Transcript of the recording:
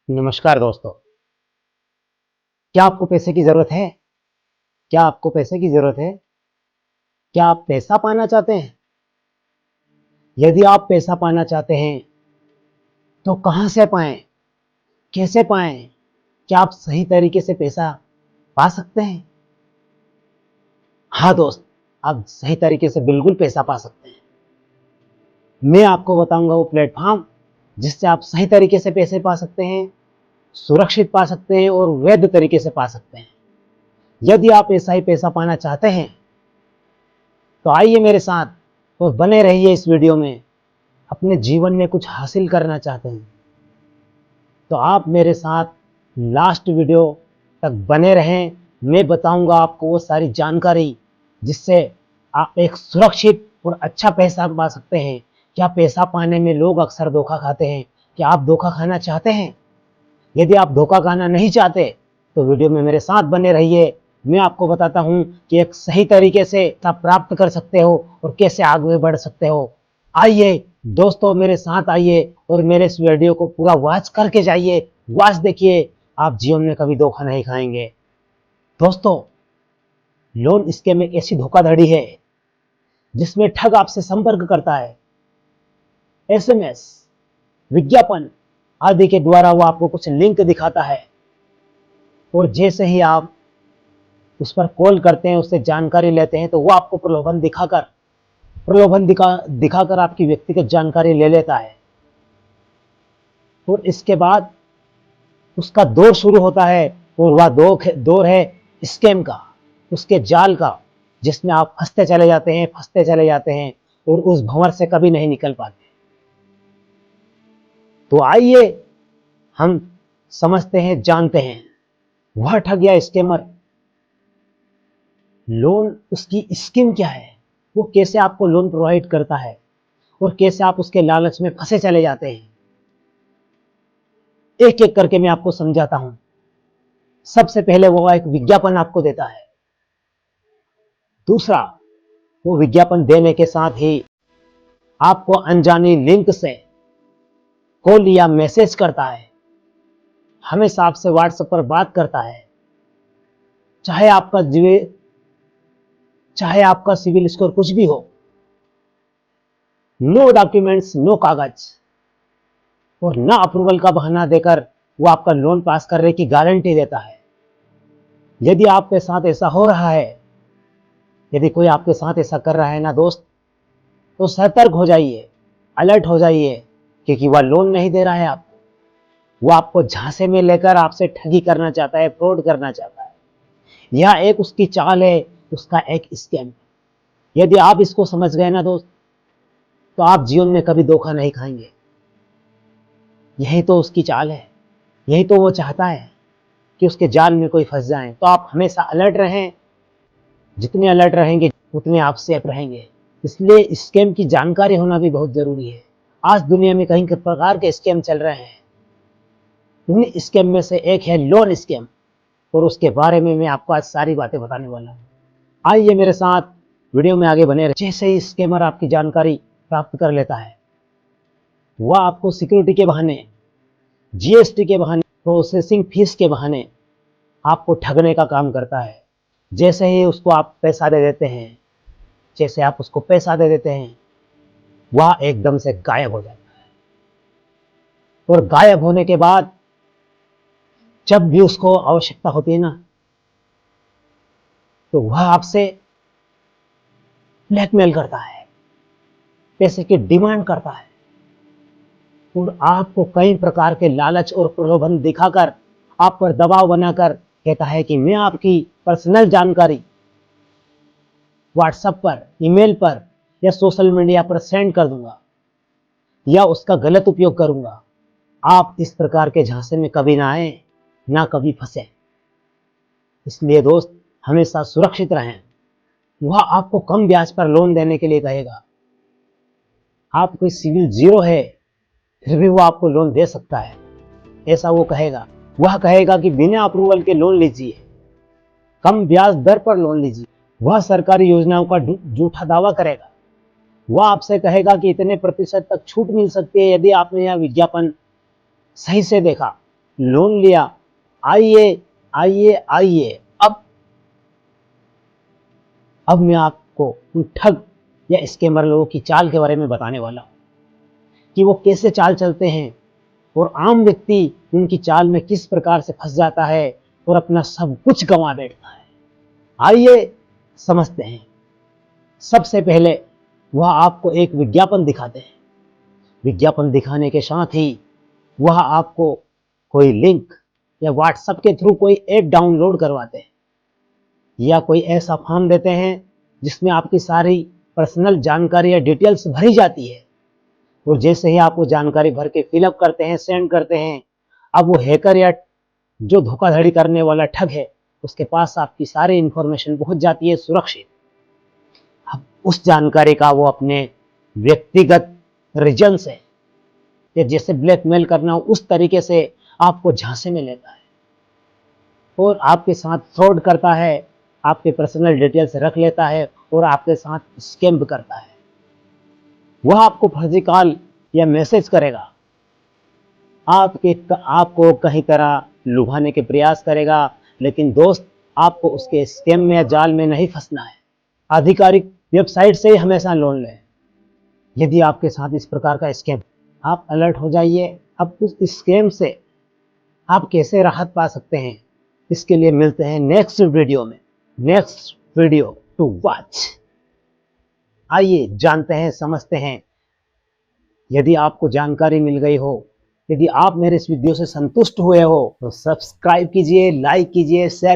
नमस्कार दोस्तों। क्या आपको पैसे की ज़रूरत है? क्या आपको पैसे की ज़रूरत है? क्या आप पैसा पाना चाहते हैं? यदि आप पैसा पाना चाहते हैं, तो कहाँ से पाएँ? कैसे पाएँ? क्या आप सही तरीके से पैसा पा सकते हैं? हाँ दोस्त, आप सही तरीके से बिल्कुल पैसा पा सकते हैं। मैं आपको बताऊँगा वो प्लेटफ़ॉर्म, जिससे आप सही तरीके से पैसे पा सकते हैं, सुरक्षित पा सकते हैं और वैध तरीके से पा सकते हैं। यदि आप ऐसा ही पैसा पाना चाहते हैं, तो आइए मेरे साथ और बने रहिए इस वीडियो में। अपने जीवन में कुछ हासिल करना चाहते हैं, तो आप मेरे साथ लास्ट वीडियो तक बने रहें। मैं बताऊंगा आपको वो सारी जानकारी, जिससे आप एक सुरक्षित और अच्छा पैसा पा सकते हैं। क्या पैसा पाने में लोग अक्सर धोखा खाते हैं? क्या आप धोखा खाना चाहते हैं? यदि आप धोखा खाना नहीं चाहते, तो वीडियो में मेरे साथ बने रहिए। मैं आपको बताता हूँ कि एक सही तरीके से आप प्राप्त कर सकते हो और कैसे आगे बढ़ सकते हो। आइए दोस्तों, मेरे साथ आइए और मेरे इस वीडियो को पूरा वॉच करके जाइए। वॉच देखिए, आप जीवन में कभी धोखा नहीं खाएंगे। दोस्तों, लोन स्कैम एक ऐसी धोखाधड़ी है जिसमें ठग आपसे संपर्क करता है। एसएमएस, विज्ञापन आदि के द्वारा वो आपको कुछ लिंक दिखाता है, और जैसे ही आप उस पर कॉल करते हैं, उससे जानकारी लेते हैं, तो वो आपको प्रलोभन दिखाकर आपकी व्यक्तिगत जानकारी ले लेता है। और इसके बाद उसका दौर शुरू होता है, और वह दौर है स्कैम का, उसके जाल का, जिसमें आप फंसते चले जाते हैं और उस भंवर से कभी नहीं निकल पाते। तो आइए हम समझते हैं, जानते हैं वह ठग या स्कैमर लोन, उसकी स्कीम क्या है, वो कैसे आपको लोन प्रोवाइड करता है और कैसे आप उसके लालच में फंसे चले जाते हैं। एक एक करके मैं आपको समझाता हूं। सबसे पहले वो एक विज्ञापन आपको देता है। दूसरा, वो विज्ञापन देने के साथ ही आपको अनजानी लिंक से कॉल या मैसेज करता है। हमेशा आपसे व्हाट्सएप पर बात करता है, चाहे आपका सिविल स्कोर कुछ भी हो। नो डॉक्यूमेंट्स, नो कागज, और ना अप्रूवल का बहाना देकर वो आपका लोन पास करने की गारंटी देता है। यदि आपके साथ ऐसा हो रहा है, यदि कोई आपके साथ ऐसा कर रहा है ना दोस्त, तो सतर्क हो जाइए, अलर्ट हो जाइए, क्योंकि वह लोन नहीं दे रहा है आपको। वो आपको झांसे में लेकर आपसे ठगी करना चाहता है, फ्रॉड करना चाहता है। यह एक उसकी चाल है, उसका एक स्कैम। यदि आप इसको समझ गए ना दोस्त, तो आप जीवन में कभी धोखा नहीं खाएंगे। यही तो उसकी चाल है, यही तो वो चाहता है कि उसके जाल में कोई फंस जाए। तो आप हमेशा अलर्ट रहें। जितने अलर्ट रहेंगे, उतने आप सेफ रहेंगे। इसलिए स्कैम की जानकारी होना भी बहुत जरूरी है। आज दुनिया में कई प्रकार के स्कैम चल रहे हैं। इन स्कैम में से एक है लोन स्कैम, और उसके बारे में मैं आपको आज सारी बातें बताने वाला हूँ। आइए मेरे साथ वीडियो में आगे बने रहे। जैसे ही स्कैमर आपकी जानकारी प्राप्त कर लेता है, वह आपको सिक्योरिटी के बहाने, जीएसटी के बहाने, प्रोसेसिंग फीस के बहाने आपको ठगने का काम करता है। जैसे ही उसको आप पैसा दे देते हैं, जैसे आप उसको पैसा दे देते हैं, वह एकदम से गायब हो जाता है। और गायब होने के बाद जब भी उसको आवश्यकता होती है ना, तो वह आपसे ब्लैकमेल करता है, पैसे की डिमांड करता है, और आपको कई प्रकार के लालच और प्रलोभन दिखाकर, आप पर दबाव बनाकर कहता है कि मैं आपकी पर्सनल जानकारी व्हाट्सएप पर, ईमेल पर या सोशल मीडिया पर सेंड कर दूंगा, या उसका गलत उपयोग करूंगा। आप इस प्रकार के झांसे में कभी ना आए, ना कभी फंसे। इसलिए दोस्त, हमेशा सुरक्षित रहें। वह आपको कम ब्याज पर लोन देने के लिए कहेगा। आप कोई सिविल जीरो है, फिर भी वो आपको लोन दे सकता है, ऐसा वो कहेगा। वह कहेगा कि बिना अप्रूवल के लोन लीजिए, कम ब्याज दर पर लोन लीजिए। वह सरकारी योजनाओं का झूठा दावा करेगा। वह आपसे कहेगा कि इतने प्रतिशत तक छूट मिल सकती है यदि आपने यह विज्ञापन सही से देखा। लोन लिया। आइए आइए आइए, अब मैं आपको उन ठग या स्कैमर लोगों की चाल के बारे में बताने वाला हूं कि वो कैसे चाल चलते हैं और आम व्यक्ति उनकी चाल में किस प्रकार से फंस जाता है और अपना सब कुछ गंवा बैठता है। आइए समझते हैं। सबसे पहले वह आपको एक विज्ञापन दिखाते हैं। विज्ञापन दिखाने के साथ ही वह आपको कोई लिंक या व्हाट्सएप के थ्रू कोई ऐप डाउनलोड करवाते हैं या कोई ऐसा फॉर्म देते हैं जिसमें आपकी सारी पर्सनल जानकारी या डिटेल्स भरी जाती है। और जैसे ही आप वो जानकारी भर के फिलअप करते हैं, सेंड करते हैं, अब वो हैकर या जो धोखाधड़ी करने वाला ठग है उसके पास आपकी सारी इंफॉर्मेशन पहुंच जाती है सुरक्षित। अब उस जानकारी का वो अपने व्यक्तिगत रीजन से या जैसे ब्लैकमेल करना हो उस तरीके से आपको झांसे में लेता है और आपके साथ फ्रॉड करता है, आपके पर्सनल डिटेल्स रख लेता है और आपके साथ स्कैम करता है। वह आपको फर्जी कॉल या मैसेज करेगा, आपको कहीं तरह लुभाने के प्रयास करेगा, लेकिन दोस्त आपको उसके स्कैम में या जाल में नहीं फंसना है। आधिकारिक वेबसाइट से ही हमेशा लोन लें। यदि आपके साथ इस प्रकार का स्कैम, आप अलर्ट हो जाइए। अब उस स्कैम से आप कैसे राहत पा सकते हैं, इसके लिए मिलते हैं नेक्स्ट वीडियो में। Next video to watch. आइए जानते हैं, समझते हैं। यदि आपको जानकारी मिल गई हो, यदि आप मेरे इस वीडियो से संतुष्ट हुए हो तो सब्सक्राइब कीजिए, लाइक कीजिए, शेयर